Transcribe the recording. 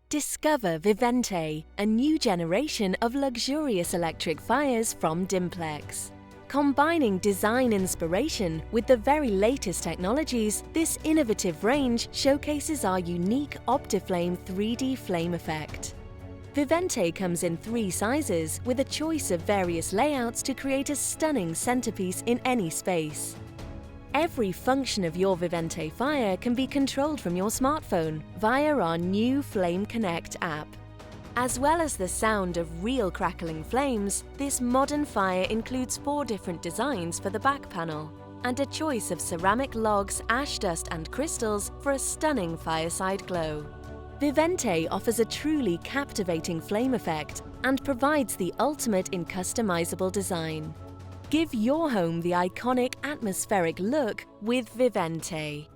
Discover Vivente, a new generation of luxurious electric fires from Dimplex. Combining design inspiration with the very latest technologies, this innovative range showcases our unique Optiflame 3D flame effect. Vivente comes in 3 sizes with a choice of various layouts to create a stunning centerpiece in any space. Every function of your Vivente fire can be controlled from your smartphone via our new Flame Connect app. As well as the sound of real crackling flames, this modern fire includes 4 different designs for the back panel and a choice of ceramic logs, ash dust and crystals for a stunning fireside glow. Vivente offers a truly captivating flame effect and provides the ultimate in customizable design. Give your home the iconic atmospheric look with Vivente.